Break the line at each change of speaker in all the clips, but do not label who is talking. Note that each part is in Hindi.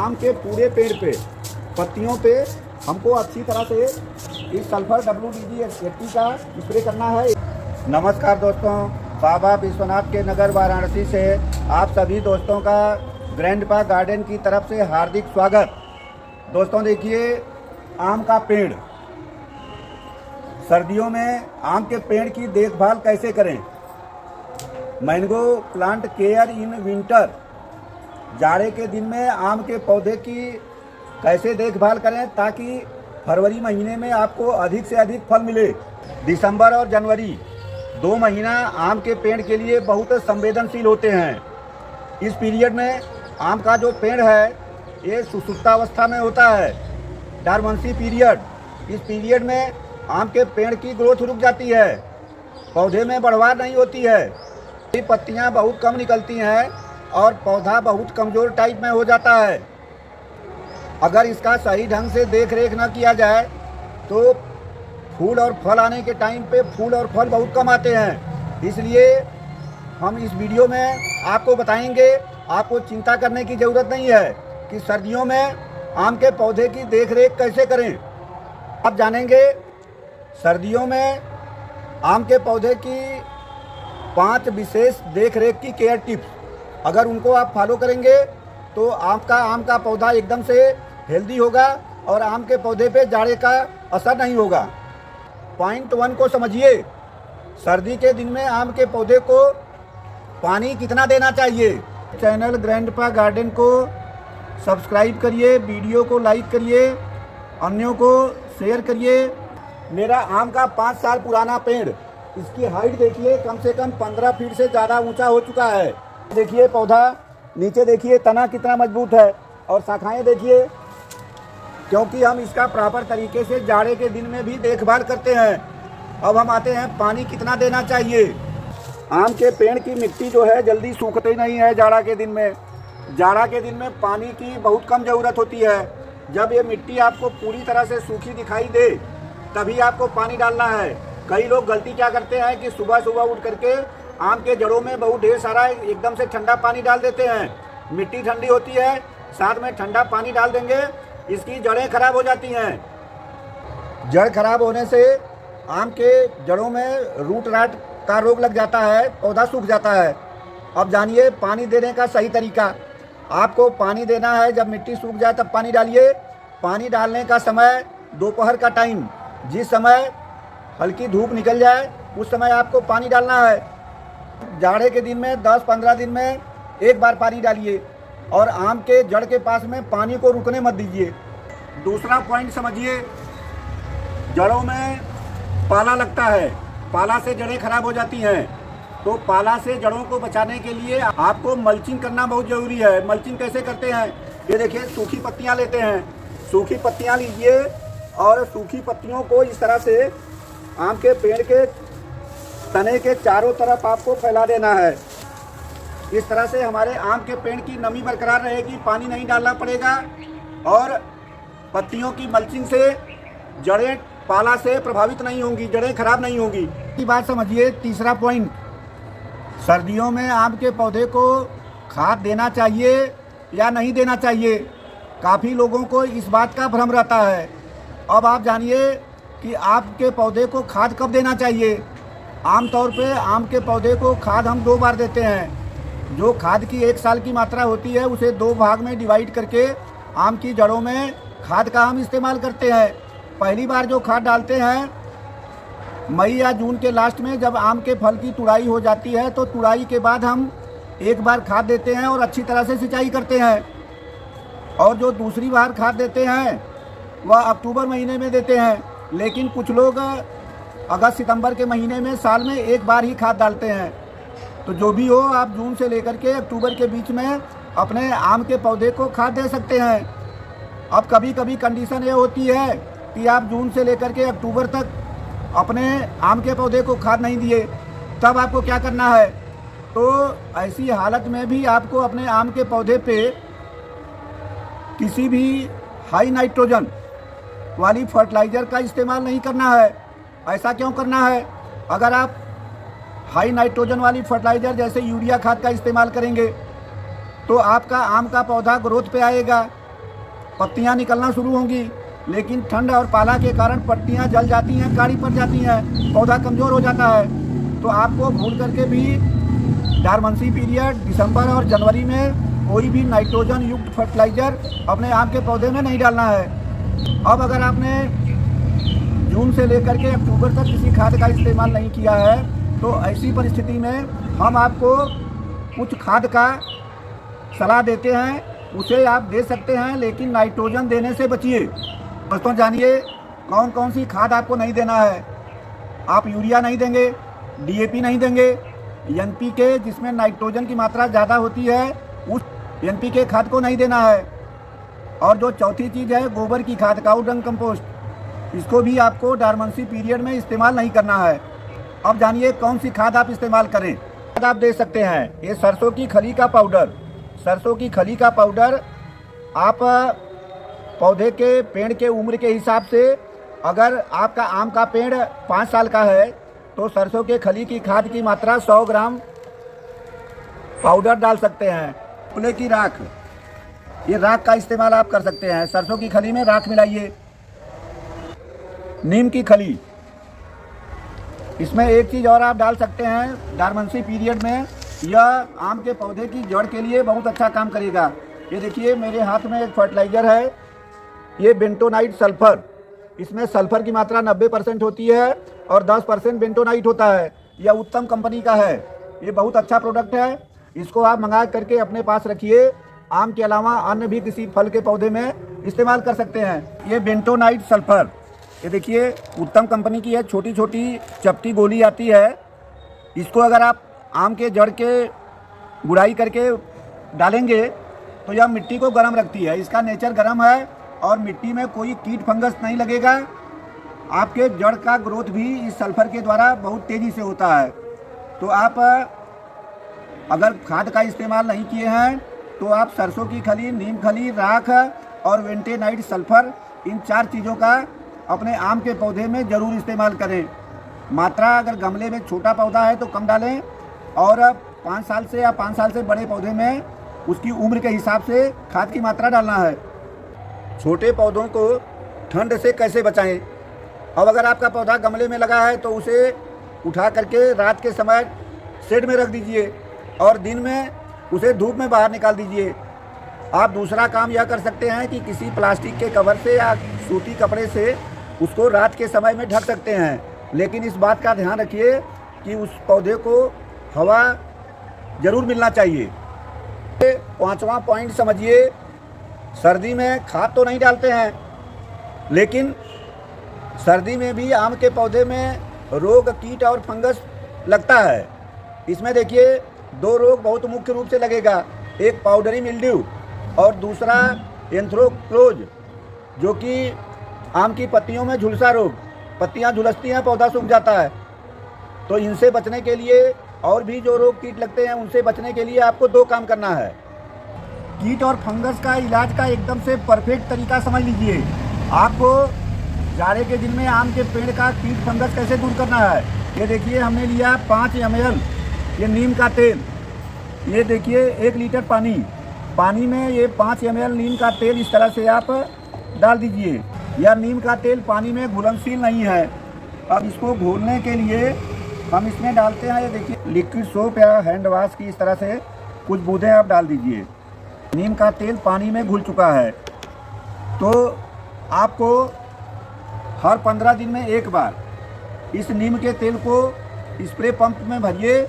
आम के पूरे पेड़ पे पत्तियों पे हमको अच्छी तरह से इस सल्फर WDG-80 का स्प्रे करना है। नमस्कार दोस्तों, बाबा विश्वनाथ के नगर वाराणसी से आप सभी दोस्तों का ग्रैंडपा गार्डन की तरफ से हार्दिक स्वागत। दोस्तों देखिए, आम का पेड़, सर्दियों में आम के पेड़ की देखभाल कैसे करें। Mango plant care in winter, जाड़े के दिन में आम के पौधे की कैसे देखभाल करें ताकि फरवरी महीने में आपको अधिक से अधिक फल मिले। दिसंबर और जनवरी 2 महीना आम के पेड़ के लिए बहुत संवेदनशील होते हैं। इस पीरियड में आम का जो पेड़ है ये सुसुप्तावस्था में होता है, डॉर्मेंसी पीरियड। इस पीरियड में आम के पेड़ की ग्रोथ रुक जाती है, पौधे में बढ़वार नहीं होती है, पत्तियां बहुत कम निकलती हैं और पौधा बहुत कमज़ोर टाइप में हो जाता है। अगर इसका सही ढंग से देख रेख न किया जाए तो फूल और फल आने के टाइम पे फूल और फल बहुत कम आते हैं। इसलिए हम इस वीडियो में आपको बताएंगे, आपको चिंता करने की ज़रूरत नहीं है कि सर्दियों में आम के पौधे की देख रेख कैसे करें। आप जानेंगे सर्दियों में आम के पौधे की 5 विशेष देख रेख की केयर टिप्स। अगर उनको आप फॉलो करेंगे तो आम का पौधा एकदम से हेल्दी होगा और आम के पौधे पे जाड़े का असर नहीं होगा। पॉइंट 1 को समझिए, सर्दी के दिन में आम के पौधे को पानी कितना देना चाहिए। चैनल ग्रैंडपा गार्डन को सब्सक्राइब करिए, वीडियो को लाइक करिए, अन्यों को शेयर करिए। मेरा आम का 5 साल पुराना पेड़, इसकी हाइट देखिए कम से कम 15 फीट से ज़्यादा ऊंचा हो चुका है। देखिए पौधा, नीचे देखिए तना कितना मजबूत है और शाखाएं देखिए, क्योंकि हम इसका प्रॉपर तरीके से जाड़े के दिन में भी देखभाल करते हैं। अब हम आते हैं पानी कितना देना चाहिए। आम के पेड़ की मिट्टी जो है जल्दी सूखती नहीं है जाड़ा के दिन में। जाड़ा के दिन में पानी की बहुत कम ज़रूरत होती है। जब ये मिट्टी आपको पूरी तरह से सूखी दिखाई दे तभी आपको पानी डालना है। कई लोग गलती क्या करते हैं कि सुबह सुबह उठ करके आम के जड़ों में बहुत ढेर सारा एकदम से ठंडा पानी डाल देते हैं। मिट्टी ठंडी होती है, साथ में ठंडा पानी डाल देंगे, इसकी जड़ें खराब हो जाती हैं। जड़ खराब होने से आम के जड़ों में रूट राट का रोग लग जाता है, पौधा सूख जाता है। अब जानिए पानी देने का सही तरीका। आपको पानी देना है जब मिट्टी सूख जाए तब पानी डालिए। पानी डालने का समय दोपहर का टाइम, जिस समय हल्की धूप निकल जाए उस समय आपको पानी डालना है। जाड़े के दिन में 10-15 दिन में एक बार पानी डालिए और आम के जड़ के पास में पानी को रुकने मत दीजिए। दूसरा पॉइंट समझिए, जड़ों में पाला लगता है, पाला से जड़ें खराब हो जाती हैं। तो पाला से जड़ों को बचाने के लिए आपको मल्चिंग करना बहुत ज़रूरी है। मल्चिंग कैसे करते हैं, ये देखिए सूखी पत्तियां लेते हैं, सूखी पत्तियां लीजिए और सूखी पत्तियों को इस तरह से आम के पेड़ के तने के चारों तरफ आपको फैला देना है। इस तरह से हमारे आम के पेड़ की नमी बरकरार रहेगी, पानी नहीं डालना पड़ेगा और पत्तियों की मल्चिंग से जड़ें पाला से प्रभावित नहीं होंगी, जड़ें खराब नहीं होंगी। की बात समझिए। तीसरा पॉइंट, सर्दियों में आम के पौधे को खाद देना चाहिए या नहीं देना चाहिए। काफ़ी लोगों को इस बात का भ्रम रहता है। अब आप जानिए कि आपके पौधे को खाद कब देना चाहिए। आमतौर पे आम के पौधे को खाद हम 2 बार देते हैं। जो खाद की 1 साल की मात्रा होती है उसे 2 भाग में डिवाइड करके आम की जड़ों में खाद का हम इस्तेमाल करते हैं। पहली बार जो खाद डालते हैं मई या जून के लास्ट में, जब आम के फल की तुड़ाई हो जाती है तो तुड़ाई के बाद हम 1 बार खाद देते हैं और अच्छी तरह से सिंचाई करते हैं। और जो दूसरी बार खाद देते हैं वह अक्टूबर महीने में देते हैं, लेकिन कुछ लोग अगस्त सितंबर के महीने में साल में 1 बार ही खाद डालते हैं। तो जो भी हो, आप जून से लेकर के अक्टूबर के बीच में अपने आम के पौधे को खाद दे सकते हैं। अब कभी कभी कंडीशन ये होती है कि आप जून से लेकर के अक्टूबर तक अपने आम के पौधे को खाद नहीं दिए, तब आपको क्या करना है। तो ऐसी हालत में भी आपको अपने आम के पौधे पे किसी भी हाई नाइट्रोजन वाली फर्टिलाइज़र का इस्तेमाल नहीं करना है। ऐसा क्यों करना है? अगर आप हाई नाइट्रोजन वाली फर्टिलाइज़र जैसे यूरिया खाद का इस्तेमाल करेंगे तो आपका आम का पौधा ग्रोथ पे आएगा, पत्तियां निकलना शुरू होंगी, लेकिन ठंड और पाला के कारण पत्तियां जल जाती हैं, काली पड़ जाती हैं, पौधा कमज़ोर हो जाता है। तो आपको भूल करके भी डारमेंसी पीरियड दिसंबर और जनवरी में कोई भी नाइट्रोजन युक्त फर्टिलाइज़र अपने आम के पौधे में नहीं डालना है। अब अगर आपने जून से लेकर के अक्टूबर तक किसी खाद का इस्तेमाल नहीं किया है, तो ऐसी परिस्थिति में हम आपको कुछ खाद का सलाह देते हैं, उसे आप दे सकते हैं, लेकिन नाइट्रोजन देने से बचिए। दोस्तों जानिए कौन कौन सी खाद आपको नहीं देना है। आप यूरिया नहीं देंगे, डीएपी नहीं देंगे, एनपीके जिसमें नाइट्रोजन की मात्रा ज़्यादा होती है उस एनपीके खाद को नहीं देना है। और जो चौथी चीज़ है गोबर की खाद, काऊ डंग कंपोस्ट, इसको भी आपको डारमेंसी पीरियड में इस्तेमाल नहीं करना है। अब जानिए कौन सी खाद आप इस्तेमाल करें। खाद आप दे सकते हैं, ये सरसों की खली का पाउडर। सरसों की खली का पाउडर आप पौधे के पेड़ के उम्र के हिसाब से, अगर आपका आम का पेड़ 5 साल का है तो सरसों के खली की खाद की मात्रा 100 ग्राम पाउडर डाल सकते हैं। फुले की राख, ये राख का इस्तेमाल आप कर सकते हैं। सरसों की खली में राख मिलाइए। नीम की खली, इसमें एक चीज़ और आप डाल सकते हैं डारमेंसी पीरियड में, यह आम के पौधे की जड़ के लिए बहुत अच्छा काम करेगा। ये देखिए मेरे हाथ में एक फर्टिलाइज़र है, ये बेंटोनाइट सल्फर। इसमें सल्फर की मात्रा 90% होती है और 10% बेंटोनाइट होता है। यह उत्तम कंपनी का है, ये बहुत अच्छा प्रोडक्ट है। इसको आप मंगा करके अपने पास रखिए। आम के अलावा अन्य भी किसी फल के पौधे में इस्तेमाल कर सकते हैं। ये बेंटोनाइट सल्फर, ये देखिए उत्तम कंपनी की है, छोटी छोटी चपटी गोली आती है। इसको अगर आप आम के जड़ के गुड़ाई करके डालेंगे तो यह मिट्टी को गर्म रखती है। इसका नेचर गर्म है और मिट्टी में कोई कीट फंगस नहीं लगेगा। आपके जड़ का ग्रोथ भी इस सल्फर के द्वारा बहुत तेज़ी से होता है। तो आप अगर खाद का इस्तेमाल नहीं किए हैं तो आप सरसों की खली, नीम खली, राख और वेंटेनाइट सल्फर, इन 4 चीज़ों का अपने आम के पौधे में ज़रूर इस्तेमाल करें। मात्रा अगर गमले में छोटा पौधा है तो कम डालें, और 5 साल से या 5 साल से बड़े पौधे में उसकी उम्र के हिसाब से खाद की मात्रा डालना है। छोटे पौधों को ठंड से कैसे बचाएं। अब अगर आपका पौधा गमले में लगा है तो उसे उठा करके रात के समय शेड में रख दीजिए और दिन में उसे धूप में बाहर निकाल दीजिए। आप दूसरा काम यह कर सकते हैं कि किसी प्लास्टिक के कवर से या सूती कपड़े से उसको रात के समय में ढक सकते हैं, लेकिन इस बात का ध्यान रखिए कि उस पौधे को हवा ज़रूर मिलना चाहिए। 5वां पॉइंट समझिए, सर्दी में खाद तो नहीं डालते हैं, लेकिन सर्दी में भी आम के पौधे में रोग, कीट और फंगस लगता है। इसमें देखिए 2 रोग बहुत मुख्य रूप से लगेगा, एक पाउडरी मिल्ड्यू और दूसरा एंथ्रोक्लोज, जो कि आम की पत्तियों में झुलसा रोग, पत्तियां झुलसती हैं, पौधा सूख जाता है। तो इनसे बचने के लिए और भी जो रोग कीट लगते हैं उनसे बचने के लिए आपको 2 काम करना है। कीट और फंगस का इलाज का एकदम से परफेक्ट तरीका समझ लीजिए। आपको जाड़े के दिन में आम के पेड़ का कीट फंगस कैसे दूर करना है। ये देखिए हमने लिया 5 ml ये नीम का तेल। ये देखिए 1 लीटर पानी में ये 5 ml नीम का तेल इस तरह से आप डाल दीजिए। यह नीम का तेल पानी में घुलनशील नहीं है। अब इसको घोलने के लिए हम इसमें डालते हैं, ये देखिए लिक्विड सोप या हैंड वॉश की इस तरह से कुछ बूंदें आप डाल दीजिए। नीम का तेल पानी में घुल चुका है, तो आपको हर 15 दिन में एक बार इस नीम के तेल को स्प्रे पंप में भरिए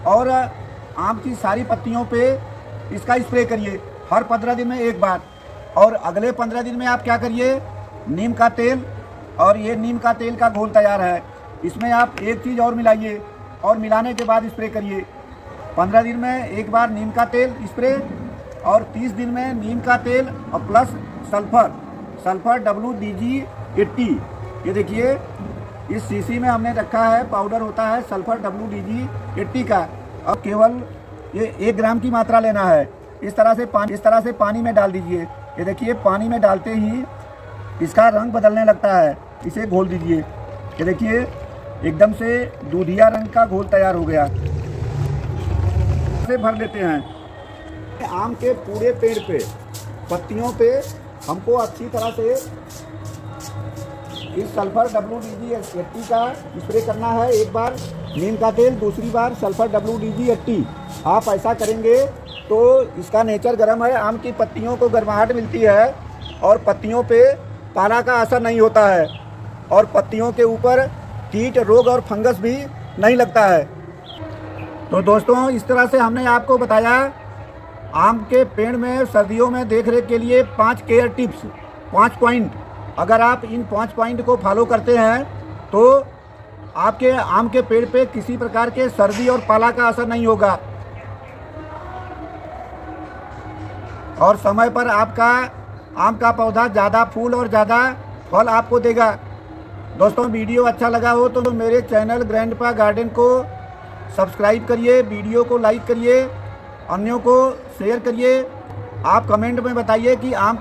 और आम की सारी पत्तियों पे इसका स्प्रे करिए हर 15 दिन में एक बार। और अगले 15 दिन में आप क्या करिए, नीम का तेल, और ये नीम का तेल का घोल तैयार है, इसमें आप एक चीज़ और मिलाइए और मिलाने के बाद स्प्रे करिए। 15 दिन में एक बार नीम का तेल स्प्रे और 30 दिन में नीम का तेल और प्लस सल्फर WDG80। ये देखिए इस शीशी में हमने रखा है, पाउडर होता है सल्फर WDG80 का, और केवल ये 1 ग्राम की मात्रा लेना है। इस तरह से पानी में डाल दीजिए। ये देखिए पानी में डालते ही इसका रंग बदलने लगता है, इसे घोल दीजिए। ये देखिए एकदम से दूधिया रंग का घोल तैयार हो गया। इसे भर लेते हैं। आम के पूरे पेड़ पे, पत्तियों पे हमको अच्छी तरह से इस सल्फर WDG80 का स्प्रे करना है। एक बार नीम का तेल, दूसरी बार सल्फर WDG80। आप ऐसा करेंगे तो इसका नेचर गर्म है, आम की पत्तियों को गर्माहट मिलती है और पत्तियों पे पाला का असर नहीं होता है और पत्तियों के ऊपर कीट, रोग और फंगस भी नहीं लगता है। तो दोस्तों, इस तरह से हमने आपको बताया आम के पेड़ में सर्दियों में देखरेख के लिए 5 केयर टिप्स, 5 पॉइंट। अगर आप इन 5 पॉइंट को फॉलो करते हैं तो आपके आम के पेड़ पे किसी प्रकार के सर्दी और पाला का असर नहीं होगा और समय पर आपका आम का पौधा ज़्यादा फूल और ज़्यादा फल आपको देगा। दोस्तों, वीडियो अच्छा लगा हो तो मेरे चैनल ग्रैंडपा गार्डन को सब्सक्राइब करिए, वीडियो को लाइक करिए, अन्यों को शेयर करिए। आप कमेंट में बताइए कि आम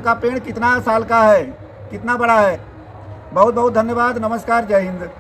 का पेड़ कितना साल का है, कितना बड़ा है। बहुत बहुत धन्यवाद। नमस्कार, जय हिंद।